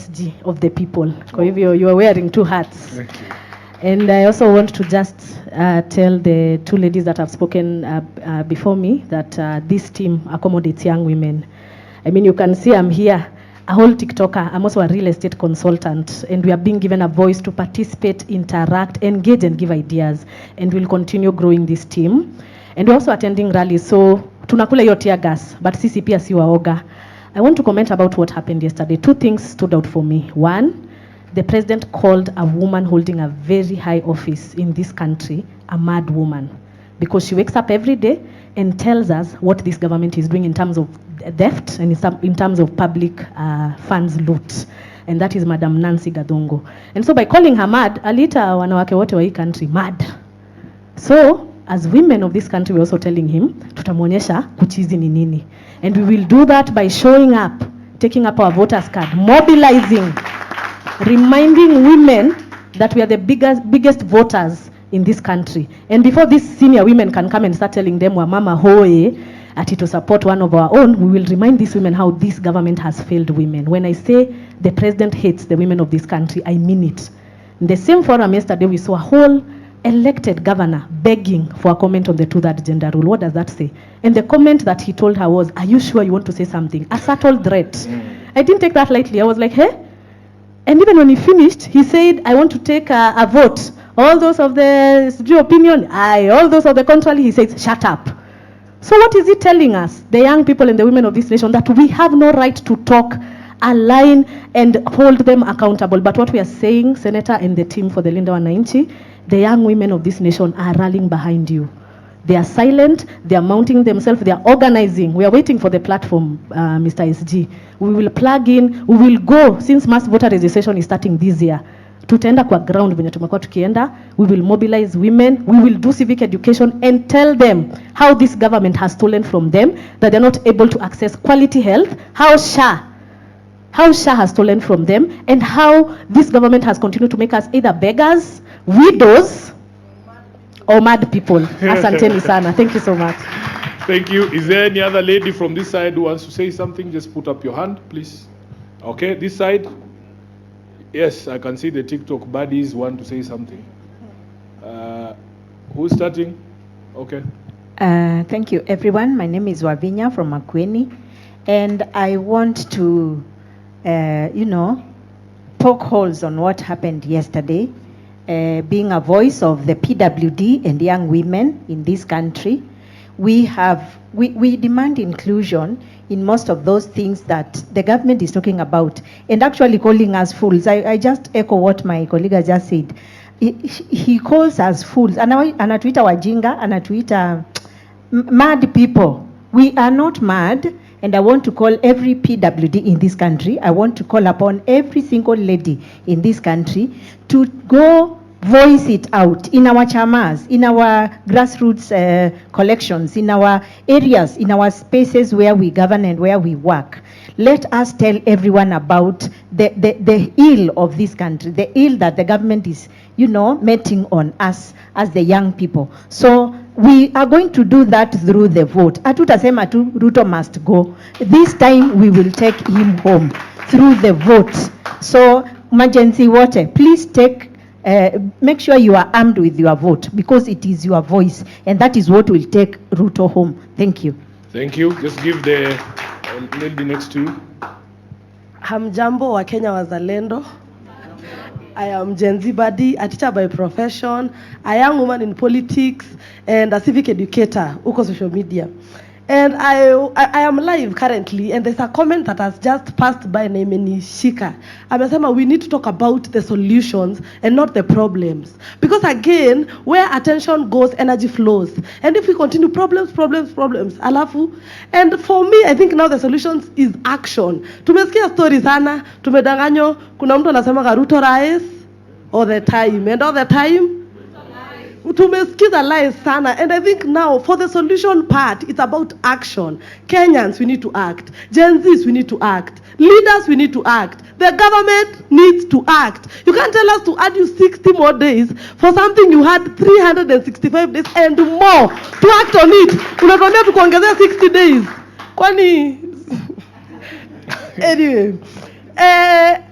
SG of the people. Kwa hivyo you are wearing two hats. Thank you. And I also want to just tell the two ladies that have spoken before me that this team accommodates young women. I mean, you can see I'm here, a whole TikToker. I'm also a real estate consultant, and we are being given a voice to participate, interact, engage, and give ideas. And we'll continue growing this team. And we're also attending rallies, so tunakula hiyo tear gas, but sisi pia si waoga. I want to comment about what happened yesterday. Two things stood out for me. One, the president called a woman holding a very high office in this country a mad woman, because she wakes up every day and tells us what this government is doing in terms of theft and in terms of public funds loot. And that is Madam Nancy Gadongo. And so by calling her mad, aliita wanawake wote wa hii country mad. So as women of this country, we're also telling him, tutamuonyesha kuchizi ni nini. And we will do that by showing up, taking up our voters card, mobilizing, reminding women that we are the biggest voters in this country. And before these senior women can come and start telling them, wa mama hoye, ati to support one of our own, we will remind these women how this government has failed women. When I say the president hates the women of this country, I mean it. In the same forum yesterday, we saw a whole elected governor begging for a comment on the two-third gender rule. What does that say? And the comment that he told her was, are you sure you want to say something? A subtle threat. I didn't take that lightly. I was like, hey? And even when he finished, he said, I want to take a vote. All those of the opinion, aye. All those of the contrary, he says, shut up. So what is he telling us, the young people and the women of this nation, that we have no right to talk, align, and hold them accountable? But what we are saying, Senator and the team for the Linda Mwananchi, the young women of this nation are rallying behind you. They are silent, they are mounting themselves, they are organizing. We are waiting for the platform, Mr. SG. We will plug in, we will go, since mass voter registration is starting this year. Tutaenda kwa ground venye tumekuwa tukienda. We will mobilize women, we will do civic education and tell them how this government has stolen from them, that they're not able to access quality health, how SHA has stolen from them, and how this government has continued to make us either beggars, widows, or mad people. Asanteni sana. Thank you so much. Thank you. Is there any other lady from this side who wants to say something? Just put up your hand, please. Okay, this side. Yes, I can see the TikTok buddies want to say something. Who's starting? Okay. Thank you, everyone. My name is Wavinya from Makueni, and I want to, poke holes on what happened yesterday. Being a voice of the PWD and young women in this country, we demand inclusion in most of those things that the government is talking about, and actually calling us fools. I just echo what my colleague just said. He calls us fools. Anatuita wajinga, anatuita mad people. We are not mad, and I want to call every PWD in this country, I want to call upon every single lady in this country to go voice it out in our chamas, in our grassroots collections, in our areas, in our spaces where we govern and where we work. Let us tell everyone about the ill of this country, the ill that the government is, meting on us as the young people. So we are going to do that through the vote. Hatutasema tu Ruto must go. This time we will take him home through the vote. So emergency water, please make sure you are armed with your vote, because it is your voice, and that is what will take Ruto home. Thank you. Thank you. Just give the lady next to you. Hamjambo wa Kenya wazalendo. I am Gen Z Buddy, a teacher by profession, a young woman in politics, and a civic educator, uko social media. And I am live currently, and there's a comment that has just passed by named Shika. Amesema we need to talk about the solutions and not the problems. Because again, where attention goes, energy flows. And if we continue problems, alafu. And for me, I think now the solutions is action. Tumesikia stories sana, tumedanganyo, kuna mtu anasema Ruto rais all the time. And all the time, tumesikiza lies sana. And I think now for the solution part, it's about action. Kenyans, we need to act. Gen Zs, we need to act. Leaders, we need to act. The government needs to act. You can't tell us to add you 60 more days for something you had 365 days and more to act on it. Unatuambia tukuongezea 60 days. Kwani anyway,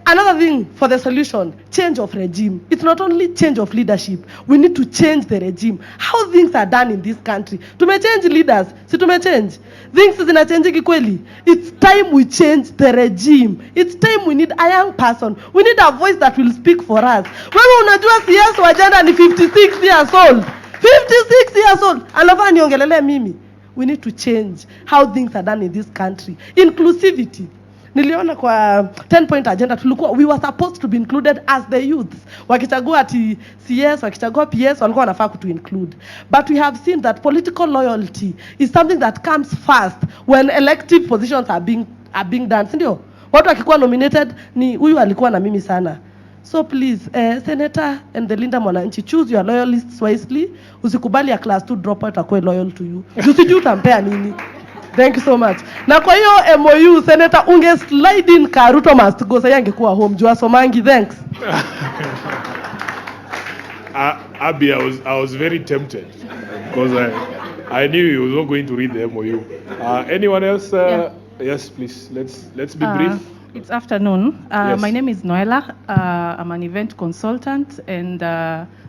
another striving for the solution, change of regime. It's not only change of leadership. We need to change the regime. How things are done in this country. Tumechange leaders. Si tumechange. Things zinachange kweli. It's time we change the regime. It's time we need a young person. We need a voice that will speak for us. Wewe unajua CS wa jana ni 56 years old. 56 years old. Anafaa niongelele mimi. We need to change how things are done in this country. Inclusivity. Niliona kwa 10-point agenda we were supposed to be included as the youths. Wakichagua ati CS, wakichagua PS, walikuwa wanafaa kutu include. But we have seen that political loyalty is something that comes first when elective positions are being done. Sindio? Watu wakikuwa nominated ni huyu alikuwa na mimi sana. So please, Senator and the Linda Mwananchi, choose your loyalists wisely. Usikubali a class 2 dropout akue loyal to you. Usijui utampea nini. Thank you so much. Na kwa hiyo MOU, Senator, unge slide in Karuto must go. Sasa angekuwa home. Jua somangi, thanks. Abby, I was very tempted because I knew you was not going to read the MOU. Anyone else? Yes, please. Let's be brief. It's afternoon. Yes. My name is Noella. I'm an event consultant and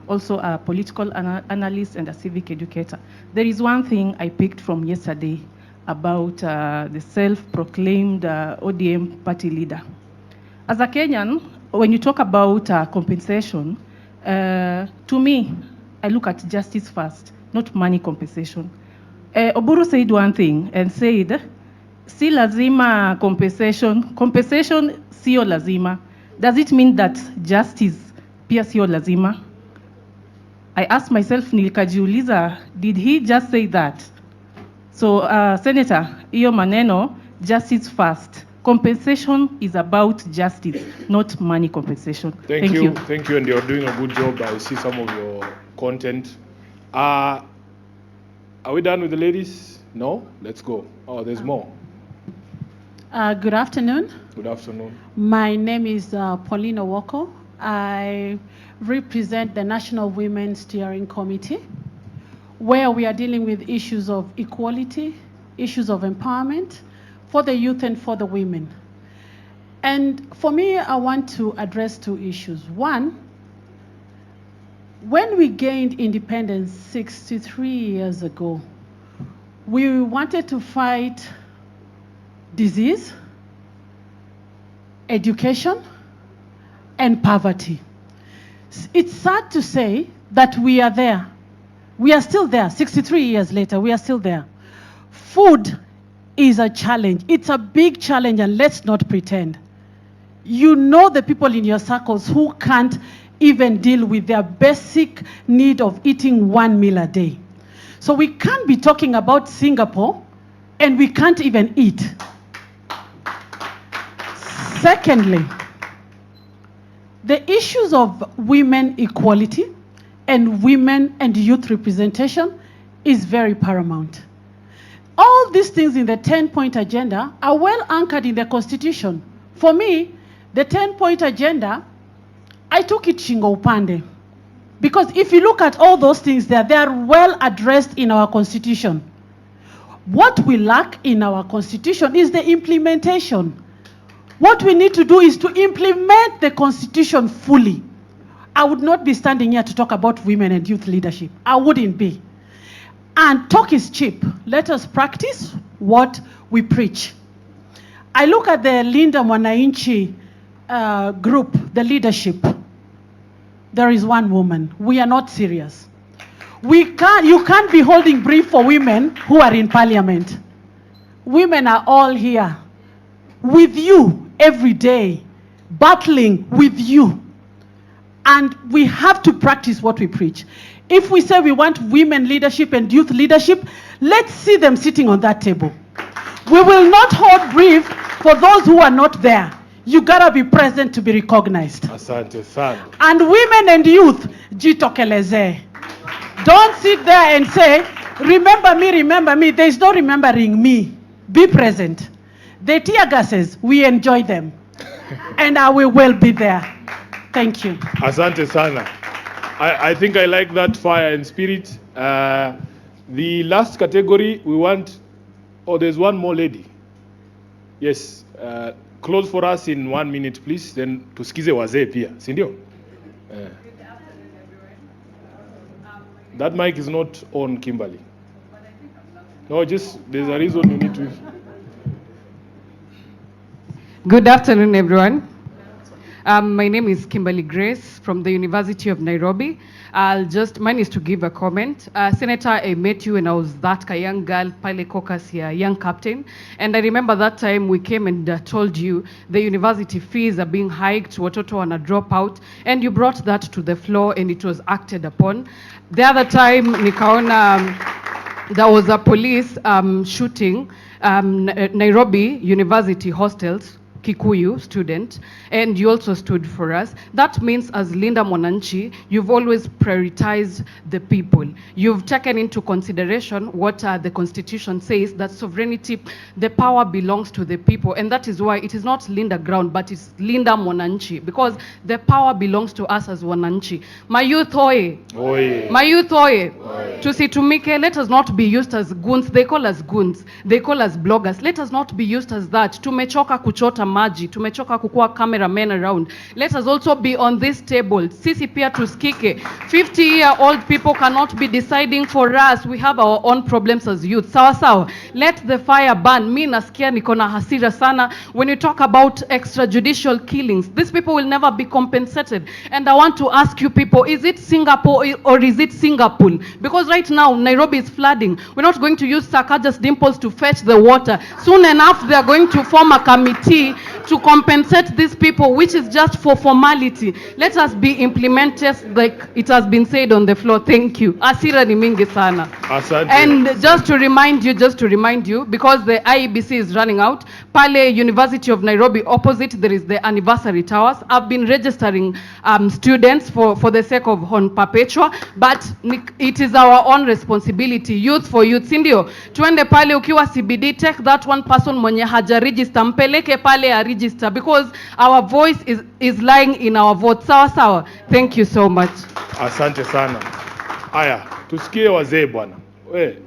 also a political analyst and a civic educator. There is one thing I picked from yesterday about the self-proclaimed ODM party leader. As a Kenyan, when you talk about compensation, to me, I look at justice first, not money compensation. Oburu said one thing and said, si lazima compensation sio lazima. Does it mean that justice pia sio lazima? I asked myself, nilikajiuliza, did he just say that? So, Senator, iyo maneno, justice first. Compensation is about justice, not money compensation. Thank you. Thank you, and you're doing a good job. I see some of your content. Are we done with the ladies? No? Let's go. Oh, there's more. Good afternoon. Good afternoon. My name is Pauline Owoko. I represent the National Women's Steering Committee, where we are dealing with issues of equality, issues of empowerment for the youth and for the women. And for me, I want to address two issues. One, when we gained independence 63 years ago, we wanted to fight disease, education, and poverty. It's sad to say that we are there. We are still there. 63 years later, we are still there. Food is a challenge. It's a big challenge, and let's not pretend. You know the people in your circles who can't even deal with their basic need of eating one meal a day. So we can't be talking about Singapore, and we can't even eat. Secondly, the issues of women equality and women and youth representation is very paramount. All these things in the 10-point agenda are well anchored in the Constitution. For me, the 10-point agenda, I took it shingo upande. Because if you look at all those things there, they are well addressed in our Constitution. What we lack in our Constitution is the implementation. What we need to do is to implement the Constitution fully. I would not be standing here to talk about women and youth leadership. I wouldn't be. And talk is cheap. Let us practice what we preach. I look at the Linda Mwananchi group, the leadership. There is one woman. We are not serious. You can't be holding brief for women who are in parliament. Women are all here with you every day, battling with you. And we have to practice what we preach. If we say we want women leadership and youth leadership, let's see them sitting on that table. We will not hold brief for those who are not there. You gotta be present to be recognized. Asante sana. And women and youth, jitokeleze. Don't sit there and say, remember me, remember me. There is no remembering me. Be present. The tear gases, we enjoy them. And I will well be there. Thank you. Asante sana. I think I like that fire and spirit. The last category we want, there's one more lady. Yes, close for us in 1 minute please, then tusikize wazee pia, si ndio? That mic is not on, Kimberly. No, just there's a reason you need to. Good afternoon, everyone. My name is Kimberly Grace from the University of Nairobi. Mine is to give a comment. Senator, I met you when I was that young girl, Pile Caucus here, young captain. And I remember that time we came and told you the university fees are being hiked, watoto wana drop out. And you brought that to the floor and it was acted upon. The other time, nikaona there was a police shooting Nairobi University hostels, Kikuyu student, and you also stood for us. That means as Linda Mwananchi, you've always prioritized the people. You've taken into consideration what the Constitution says, that sovereignty, the power belongs to the people, and that is why it is not Linda Ground, but it's Linda Mwananchi, because the power belongs to us as Mwananchi. My youth oye. Oye. My youth oye. Tusitumike, let us not be used as goons. They call us goons. They call us bloggers. Let us not be used as that. Tumechoka kuchota maji. Tumechoka kukua cameramen around. Let us also be on this table. Sisi pia tusikike. 50-year-old people cannot be deciding for us. We have our own problems as youth. Sawa sawa. Let the fire burn. Mi nasikia niko na hasira sana. When you talk about extrajudicial killings, these people will never be compensated. And I want to ask you people, is it Singapore or is it Singapore? Because right now, Nairobi is flooding. We're not going to use Sakaja's dimples to fetch the water. Soon enough, they're going to form a committee to compensate these people, which is just for formality. Let us be implemented like it has been said on the floor. Thank you. Asira ni mingi sana. Asante. And just to remind you, because the IEBC is running out, Pale University of Nairobi opposite, there is the anniversary towers. I've been registering students for the sake of Hon Perpetua, but it is our own responsibility. Youth for youth, sindio? Tuende pale ukiwa CBD, take that one person mwenye haja register, mpeleke pale a register, because our voice is lying in our vote. Sawa sawa. Thank you so much. Asante sana. Aya, tusikie wazee bwana. We.